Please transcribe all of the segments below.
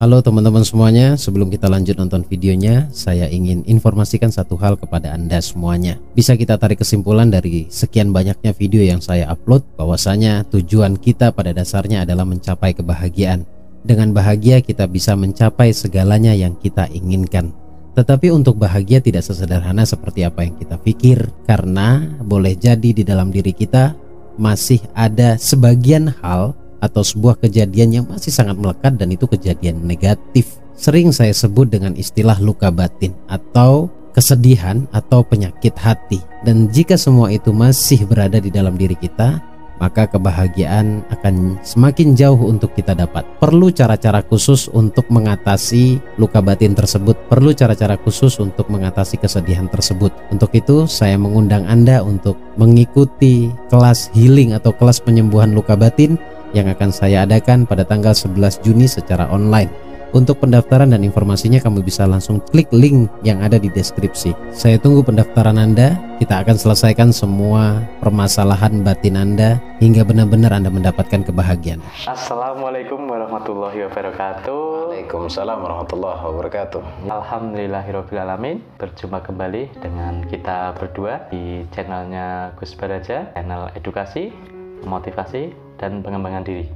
Halo teman-teman semuanya, sebelum kita lanjut nonton videonya, saya ingin informasikan satu hal kepada Anda semuanya. Bisa kita tarik kesimpulan dari sekian banyaknya video yang saya upload, bahwasanya tujuan kita pada dasarnya adalah mencapai kebahagiaan. Dengan bahagia kita bisa mencapai segalanya yang kita inginkan. Tetapi untuk bahagia tidak sesederhana seperti apa yang kita pikir, karena boleh jadi di dalam diri kita masih ada sebagian hal atau sebuah kejadian yang masih sangat melekat, dan itu kejadian negatif. Sering saya sebut dengan istilah luka batin atau kesedihan atau penyakit hati. Dan jika semua itu masih berada di dalam diri kita, maka kebahagiaan akan semakin jauh untuk kita dapat. Perlu cara-cara khusus untuk mengatasi luka batin tersebut, perlu cara-cara khusus untuk mengatasi kesedihan tersebut. Untuk itu saya mengundang Anda untuk mengikuti kelas healing atau kelas penyembuhan luka batin yang akan saya adakan pada tanggal 11 Juni secara online. Untuk pendaftaran dan informasinya kamu bisa langsung klik link yang ada di deskripsi. Saya tunggu pendaftaran Anda. Kita akan selesaikan semua permasalahan batin Anda hingga benar-benar Anda mendapatkan kebahagiaan. Assalamualaikum warahmatullahi wabarakatuh. Waalaikumsalam warahmatullahi wabarakatuh. Alhamdulillahirobbilalamin. Berjumpa kembali dengan kita berdua di channelnya Gus Baraja, channel edukasi, motivasi, dan pengembangan diri,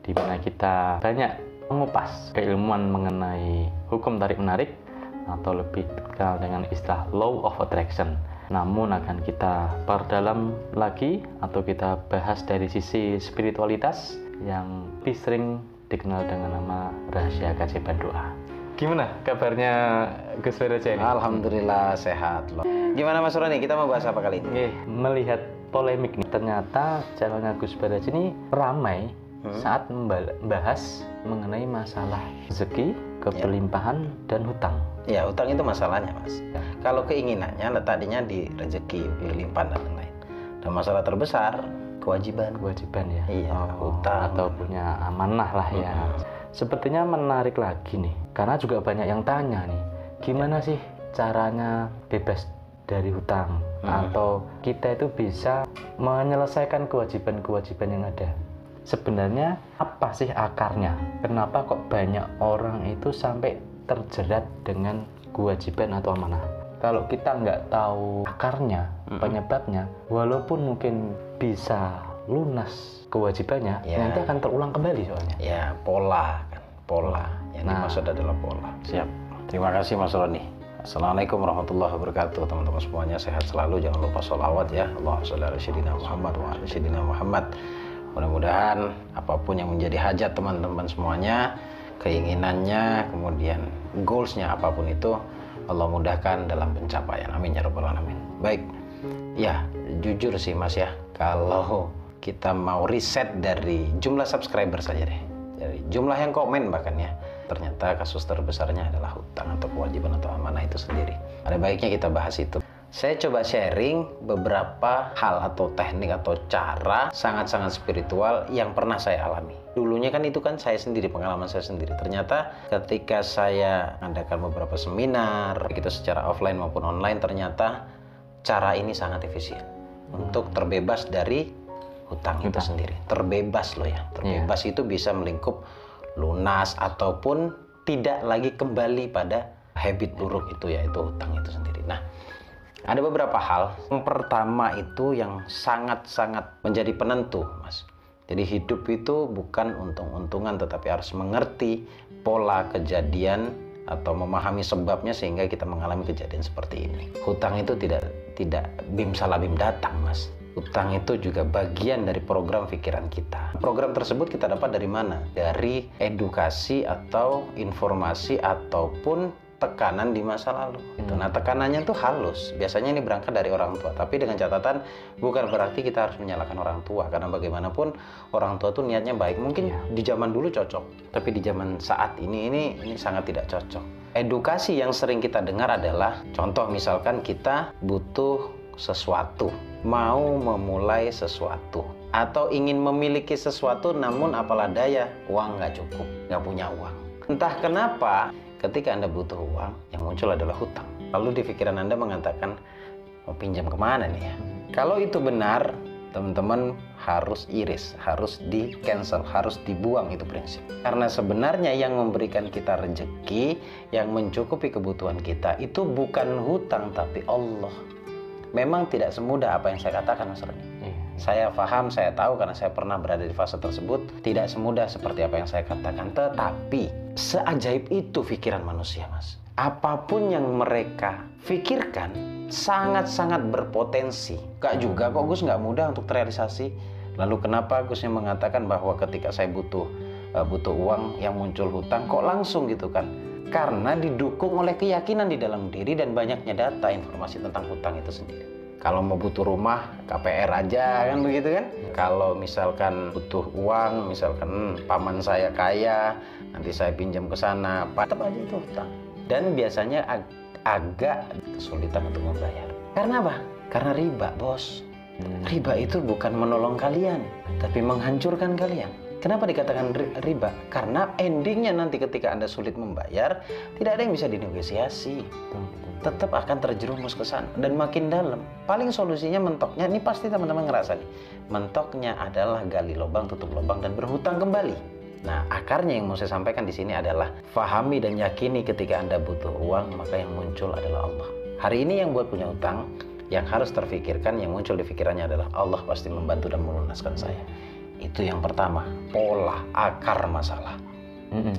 di mana kita banyak mengupas keilmuan mengenai hukum tarik menarik atau lebih dikenal dengan istilah law of attraction. Namun akan kita perdalam lagi atau kita bahas dari sisi spiritualitas yang lebih sering dikenal dengan nama rahasia keajaiban doa. Gimana kabarnya Gus Baraja ini? Alhamdulillah sehat loh. Gimana Mas Roni, kita mau bahas apa kali ini? Melihat polemik nih, ternyata channelnya Gus Baraja ini ramai saat membahas mengenai masalah rezeki, kelimpahan, dan hutang. Ya, hutang itu masalahnya Mas. Kalau keinginannya tadinya di rezeki, kelimpahan, dan lain-lain. Dan masalah terbesar kewajiban ya. Iya, hutang atau punya amanah lah ya. Sepertinya menarik lagi nih, karena juga banyak yang tanya nih, gimana sih caranya bebas dari hutang, atau kita itu bisa menyelesaikan kewajiban-kewajiban yang ada. Sebenarnya apa sih akarnya? Kenapa kok banyak orang itu sampai terjerat dengan kewajiban atau amanah? Kalau kita nggak tahu akarnya, penyebabnya, walaupun mungkin bisa lunas kewajibannya, nanti akan terulang kembali soalnya. Ya, pola kan, pola. Yang dimaksud adalah pola. Siap. Terima kasih Mas Roni. Assalamualaikum warahmatullahi wabarakatuh. Teman-teman semuanya sehat selalu. Jangan lupa sholawat ya. Allahumma sholli ala sayyidina Muhammad wa ala sayyidina Muhammad. Mudah-mudahan apapun yang menjadi hajat teman-teman semuanya, keinginannya, kemudian goalsnya apapun itu, Allah mudahkan dalam pencapaian. Amin ya rabbal alamin. Baik, ya jujur sih Mas ya, kalau kita mau riset dari jumlah subscriber saja deh, dari jumlah yang komen bahkan ya, ternyata kasus terbesarnya adalah hutang atau kewajiban atau amanah itu sendiri. Ada baiknya kita bahas itu. Saya coba sharing beberapa hal atau teknik atau cara sangat-sangat spiritual yang pernah saya alami. Dulunya kan itu kan saya sendiri, pengalaman saya sendiri. Ternyata ketika saya mengadakan beberapa seminar, begitu secara offline maupun online, ternyata cara ini sangat efisien untuk terbebas dari hutang itu sendiri. Terbebas loh ya, terbebas itu bisa melingkup lunas ataupun tidak lagi kembali pada habit buruk itu, yaitu hutang itu sendiri. Nah, ada beberapa hal. Yang pertama itu yang sangat-sangat menjadi penentu, Mas. Jadi hidup itu bukan untung-untungan, tetapi harus mengerti pola kejadian atau memahami sebabnya sehingga kita mengalami kejadian seperti ini. Hutang itu tidak bim salah bim datang, Mas. Hutang itu juga bagian dari program pikiran kita. Program tersebut kita dapat dari mana? Dari edukasi atau informasi ataupun tekanan di masa lalu. Nah, tekanannya tuh halus. Biasanya ini berangkat dari orang tua. Tapi dengan catatan bukan berarti kita harus menyalahkan orang tua. Karena bagaimanapun orang tua tuh niatnya baik. Mungkin di zaman dulu cocok, tapi di zaman saat ini sangat tidak cocok. Edukasi yang sering kita dengar adalah, contoh misalkan kita butuh sesuatu, mau memulai sesuatu, atau ingin memiliki sesuatu namun apalah daya, uang nggak cukup, nggak punya uang. Entah kenapa ketika Anda butuh uang, yang muncul adalah hutang. Lalu di pikiran Anda mengatakan, mau pinjam kemana nih ya? Kalau itu benar, teman-teman harus iris, harus di cancel, harus dibuang itu prinsip. Karena sebenarnya yang memberikan kita rezeki, yang mencukupi kebutuhan kita itu bukan hutang tapi Allah. Memang tidak semudah apa yang saya katakan, Mas Roni. Saya paham, saya tahu karena saya pernah berada di fase tersebut. Tidak semudah seperti apa yang saya katakan, tetapi seajaib itu pikiran manusia, Mas. Apapun yang mereka pikirkan sangat-sangat berpotensi. Gak juga kok Gus, nggak mudah untuk terrealisasi. Lalu kenapa Gusnya mengatakan bahwa ketika saya butuh uang yang muncul hutang, kok langsung gitu kan? Karena didukung oleh keyakinan di dalam diri dan banyaknya data informasi tentang hutang itu sendiri. Kalau mau butuh rumah, KPR aja kan begitu kan? Kalau misalkan butuh uang, misalkan paman saya kaya, nanti saya pinjam ke sana, tetap aja itu hutang. Dan biasanya agak kesulitan untuk membayar. Karena apa? Karena riba, bos. Riba itu bukan menolong kalian, tapi menghancurkan kalian. Kenapa dikatakan riba? Karena endingnya nanti ketika Anda sulit membayar, tidak ada yang bisa dinegosiasi. Tetap akan terjerumus ke sana dan makin dalam. Paling solusinya mentoknya, ini pasti teman-teman ngerasa nih. Mentoknya adalah gali lubang, tutup lubang, dan berhutang kembali. Nah, akarnya yang mau saya sampaikan di sini adalah fahami dan yakini ketika Anda butuh uang, maka yang muncul adalah Allah. Hari ini yang buat punya utang, yang harus terfikirkan, yang muncul di pikirannya adalah Allah pasti membantu dan melunaskan saya. Itu yang pertama, pola akar masalah.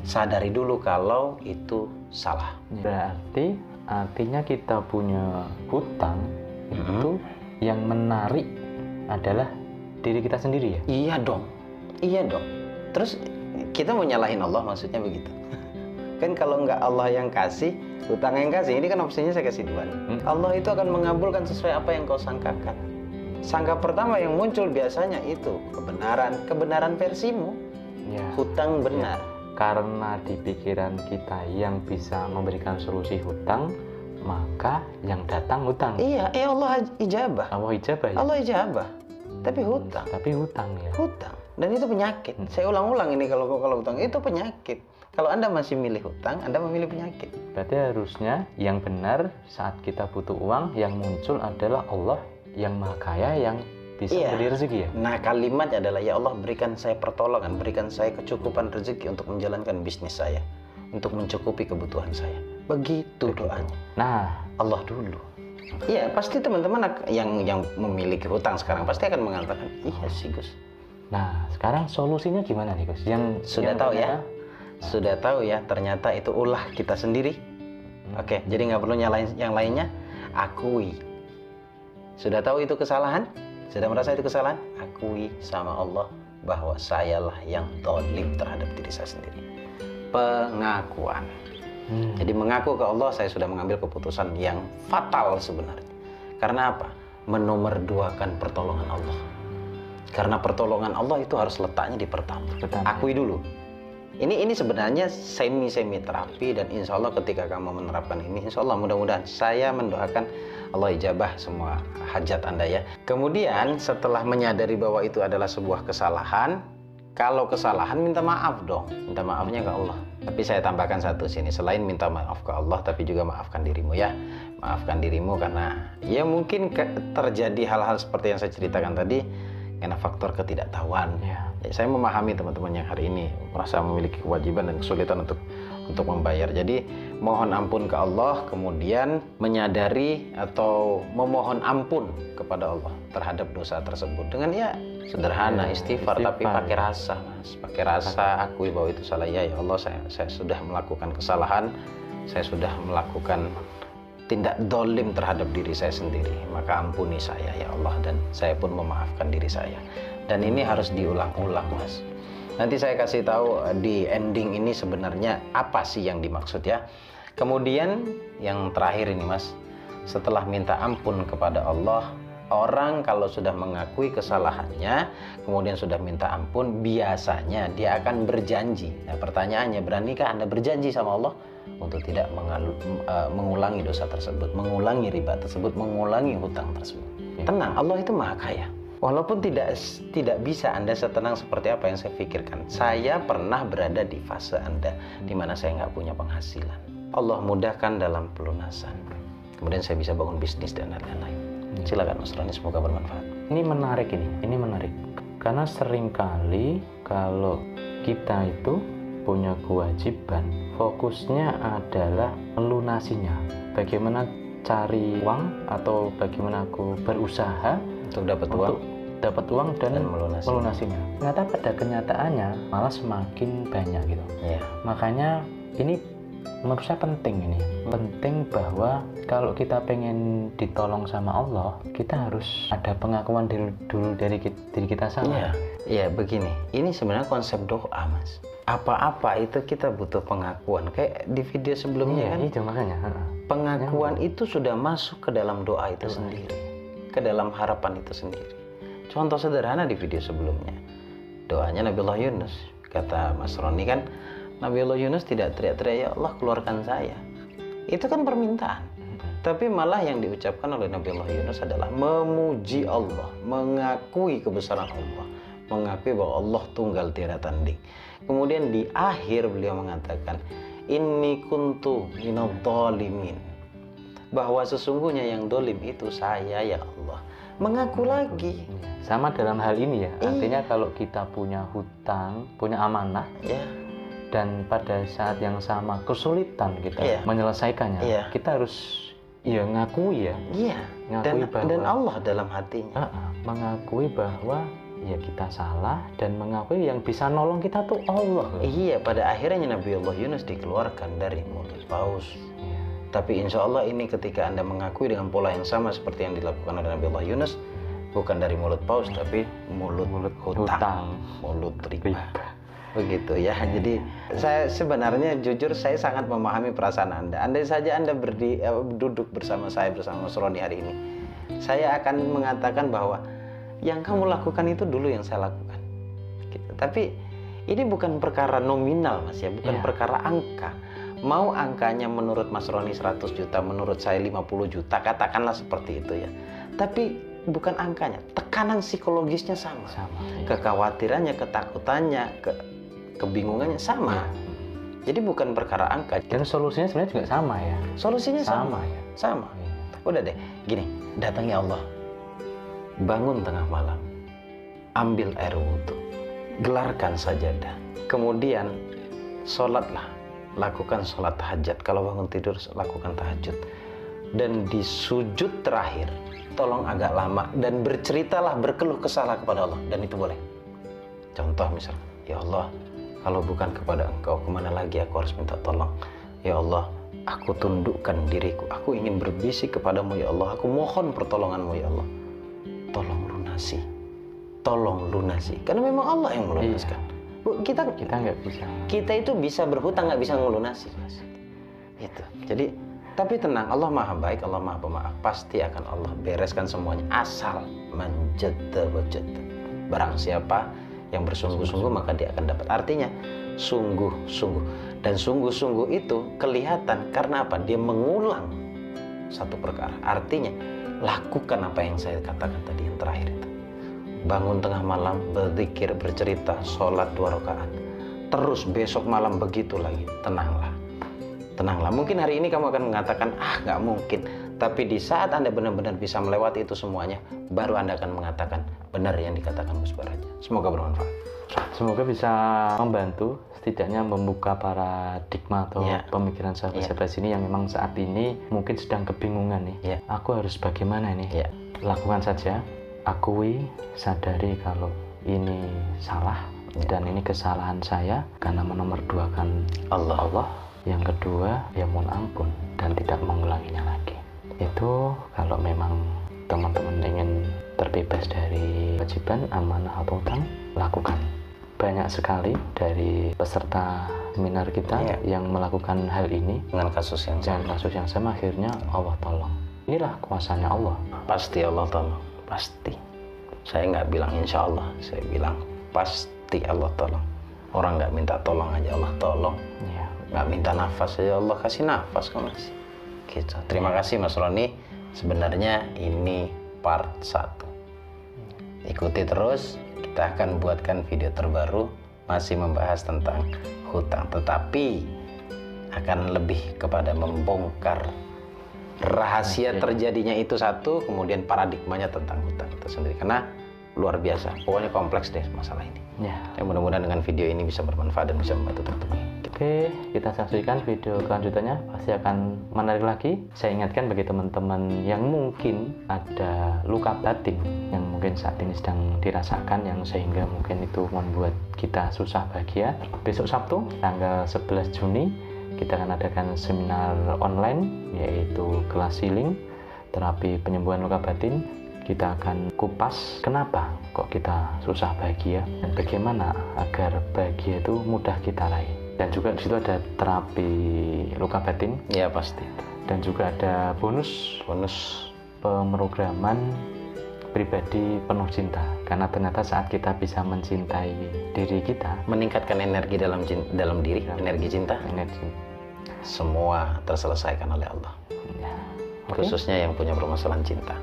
Sadari dulu kalau itu salah. Berarti artinya kita punya hutang itu yang menarik adalah diri kita sendiri ya? Iya dong. Terus kita mau nyalahin Allah maksudnya begitu? Kan kalau nggak Allah yang kasih, hutang yang kasih, ini kan opsinya saya kasih dua. Allah itu akan mengabulkan sesuai apa yang kau sangkakan. Sangka pertama yang muncul biasanya itu kebenaran versimu. Ya. Hutang benar. Ya. Karena di pikiran kita yang bisa memberikan solusi hutang, maka yang datang hutang. Iya, Allah ijabah. Allah ijabah ya? Allah ijabah. Tapi hutang. Tapi hutang ya. Hutang. Dan itu penyakit. Saya ulang-ulang ini kalau hutang itu penyakit. Kalau Anda masih milih hutang, Anda memilih penyakit. Berarti harusnya yang benar saat kita butuh uang, yang muncul adalah Allah yang Maha Kaya, yang bisa memberi rezeki ya. Nah, kalimatnya adalah ya Allah berikan saya pertolongan, berikan saya kecukupan rezeki untuk menjalankan bisnis saya, untuk mencukupi kebutuhan saya. Begitu doanya. Nah, Allah dulu. Iya, pasti teman-teman yang memiliki hutang sekarang pasti akan mengatakan, iya sih Gus. Nah, sekarang solusinya gimana nih Gus? Sudah tahu ya? Sudah tahu ya, ternyata itu ulah kita sendiri. Oke, jadi nggak perlu nyalain yang lainnya. Akui. Sudah tahu itu kesalahan? Sudah merasa itu kesalahan? Akui sama Allah bahwa sayalah yang zalim terhadap diri saya sendiri. Pengakuan. Jadi mengaku ke Allah, saya sudah mengambil keputusan yang fatal sebenarnya. Karena apa? Menomorduakan pertolongan Allah. Karena pertolongan Allah itu harus letaknya di pertama. Akui dulu. Ini sebenarnya semi terapi, dan insya Allah ketika kamu menerapkan ini, insya Allah mudah-mudahan saya mendoakan Allah ijabah semua hajat Anda ya. Kemudian setelah menyadari bahwa itu adalah sebuah kesalahan, kalau kesalahan minta maaf dong, minta maafnya ke Allah. Tapi saya tambahkan satu sini, selain minta maaf ke Allah, tapi juga maafkan dirimu ya. Maafkan dirimu karena ya mungkin terjadi hal-hal seperti yang saya ceritakan tadi karena faktor ketidaktahuan. Ya, saya memahami teman-teman yang hari ini merasa memiliki kewajiban dan kesulitan untuk membayar. Jadi mohon ampun ke Allah, kemudian menyadari atau memohon ampun kepada Allah terhadap dosa tersebut dengan ya sederhana, istighfar, tapi pakai rasa, Mas. Pakai rasa, akui bahwa itu salah. Ya Allah, saya sudah melakukan kesalahan, saya sudah melakukan tindak dolim terhadap diri saya sendiri, maka ampuni saya ya Allah, dan saya pun memaafkan diri saya. Dan ini harus diulang-ulang, Mas. Nanti saya kasih tahu di ending ini sebenarnya apa sih yang dimaksud ya. Kemudian yang terakhir ini, Mas, setelah minta ampun kepada Allah, orang kalau sudah mengakui kesalahannya, kemudian sudah minta ampun, biasanya dia akan berjanji. Nah, pertanyaannya, beranikah Anda berjanji sama Allah untuk tidak mengulangi dosa tersebut, mengulangi riba tersebut, mengulangi hutang tersebut? Tenang, Allah itu Maha Kaya. Walaupun tidak bisa Anda setenang seperti apa yang saya pikirkan. Saya pernah berada di fase Anda di mana saya nggak punya penghasilan. Allah mudahkan dalam pelunasan. Kemudian saya bisa bangun bisnis dan lain-lain. Silakan Mas Roni, semoga bermanfaat. Ini menarik ini menarik. Karena seringkali kalau kita itu punya kewajiban, fokusnya adalah melunasinya. Bagaimana cari uang atau bagaimana aku berusaha untuk dapat uang dan melunasinya. Ternyata pada kenyataannya malah semakin banyak gitu. Ya. Makanya ini menurut saya penting ini. Penting bahwa kalau kita pengen ditolong sama Allah, kita harus ada pengakuan dulu dari diri kita salah. Iya, begini. Ini sebenarnya konsep doa, Mas. Apa-apa itu kita butuh pengakuan. Kayak di video sebelumnya kan. Iya, makanya. Pengakuan itu sudah masuk ke dalam doa itu sendiri. Ke dalam harapan itu sendiri. Contoh sederhana di video sebelumnya. Doanya Nabiullah Yunus. Kata Mas Roni kan, Nabiullah Yunus tidak teriak-teriak, ya Allah keluarkan saya. Itu kan permintaan. Tapi malah yang diucapkan oleh Nabiullah Yunus adalah memuji Allah, mengakui kebesaran Allah, mengakui bahwa Allah tunggal tiada tanding. Kemudian di akhir beliau mengatakan, inni kuntu minadh dhalimin, bahwa sesungguhnya yang dolim itu saya ya Allah. Mengaku lagi. Sama dalam hal ini ya. Artinya kalau kita punya hutang, punya amanah, dan pada saat yang sama kesulitan kita menyelesaikannya, kita harus ngakui ngakui dan Allah dalam hatinya mengakui bahwa kita salah dan mengakui yang bisa nolong kita tuh Allah. Pada akhirnya Nabiullah Yunus dikeluarkan dari mulut paus. Tapi insya Allah ini ketika Anda mengakui dengan pola yang sama seperti yang dilakukan oleh Nabiullah Yunus, bukan dari mulut paus tapi mulut hutang, mulut riba. Begitu ya. Jadi saya sebenarnya jujur saya sangat memahami perasaan Anda. Andai saja Anda duduk bersama saya, bersama Mas Roni hari ini, saya akan mengatakan bahwa yang kamu lakukan itu dulu yang saya lakukan gitu. Tapi ini bukan perkara nominal, Mas ya, bukan perkara angka. Mau angkanya menurut Mas Roni 100 juta, menurut saya 50 juta, katakanlah seperti itu ya. Tapi bukan angkanya, tekanan psikologisnya sama. Kekhawatirannya, ketakutannya, kebingungannya sama. Jadi bukan perkara angka. Dan solusinya sebenarnya juga sama ya. Solusinya sama. Udah deh, gini, datangi Allah. Bangun tengah malam. Ambil air wudhu. Gelarkan sajadah. Kemudian sholatlah. Lakukan sholat tahajud. Kalau bangun tidur, lakukan tahajud. Dan di sujud terakhir, tolong agak lama. Dan berceritalah, berkeluh kesah kepada Allah. Dan itu boleh. Contoh misalnya, ya Allah, kalau bukan kepada Engkau, kemana lagi aku harus minta tolong? Ya Allah, aku tundukkan diriku. Aku ingin berbisik kepadamu ya Allah. Aku mohon pertolonganmu ya Allah. Tolong lunasi. Tolong lunasi. Karena memang Allah yang melunaskan. Kita nggak bisa. Kita itu bisa berhutang, nggak bisa ngelunasi, Mas. Itu. Jadi, tapi tenang, Allah Maha Baik, Allah Maha Pemaaf. Pasti akan Allah bereskan semuanya. Asal manjadda wajadda. Barang siapa yang bersungguh-sungguh maka dia akan dapat. Artinya sungguh-sungguh. Dan sungguh-sungguh itu kelihatan karena apa? Dia mengulang satu perkara. Artinya lakukan apa yang saya katakan tadi yang terakhir itu. Bangun tengah malam, berzikir, bercerita, sholat 2 rakaat. Terus besok malam begitu lagi. Tenanglah. Tenanglah. Mungkin hari ini kamu akan mengatakan, nggak mungkin. Tapi di saat Anda benar-benar bisa melewati itu semuanya, baru Anda akan mengatakan benar yang dikatakan Gus Baraja. Semoga bermanfaat. Semoga bisa membantu, setidaknya membuka paradigma atau pemikiran sahabat-sahabat sini yang memang saat ini mungkin sedang kebingungan nih. Aku harus bagaimana nih? Lakukan saja. Akui, sadari kalau ini salah dan ini kesalahan saya karena menomorduakan Allah. Yang kedua, ya mohon ampun dan tidak mengulanginya lagi. Itu kalau memang teman-teman ingin terbebas dari kewajiban, amanah atau hutang, lakukan. Banyak sekali dari peserta seminar kita yang melakukan hal ini dengan kasus yang sama, akhirnya Allah tolong. Inilah kuasanya Allah. Pasti Allah tolong. Pasti. Saya nggak bilang insya Allah, saya bilang pasti Allah tolong. Orang nggak minta tolong aja Allah tolong. Nggak minta nafas aja Allah kasih nafas kamu kasih. Gitu. Terima kasih Mas Roni. Sebenarnya ini part 1. Ikuti terus. Kita akan buatkan video terbaru masih membahas tentang hutang, tetapi akan lebih kepada membongkar Rahasia terjadinya itu satu, kemudian paradigmanya tentang hutang itu sendiri. Karena luar biasa, pokoknya kompleks deh masalah ini. Ya, mudah-mudahan dengan video ini bisa bermanfaat dan bisa membantu teman-teman. Oke, kita saksikan video kelanjutannya, pasti akan menarik lagi. Saya ingatkan bagi teman-teman yang mungkin ada luka batin yang mungkin saat ini sedang dirasakan, yang sehingga mungkin itu membuat kita susah bahagia. Besok Sabtu, tanggal 11 Juni, kita akan adakan seminar online, yaitu kelas healing, terapi penyembuhan luka batin. Kita akan kupas kenapa kok kita susah bahagia dan bagaimana agar bahagia itu mudah kita raih. Dan juga di situ ada terapi luka batin. Ya pasti. Dan juga ada bonus pemrograman pribadi penuh cinta. Karena ternyata saat kita bisa mencintai diri kita, meningkatkan energi dalam diri, energi cinta. Semua terselesaikan oleh Allah. Ya. Khususnya yang punya permasalahan cinta.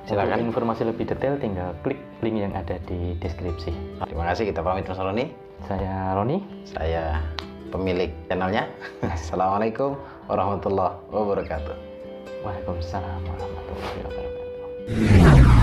Silakan. Untuk informasi lebih detail tinggal klik link yang ada di deskripsi. Terima kasih, kita pamit Mas Roni. Saya Roni. Saya pemilik channelnya. Assalamualaikum warahmatullahi wabarakatuh. Waalaikumsalam warahmatullahi wabarakatuh.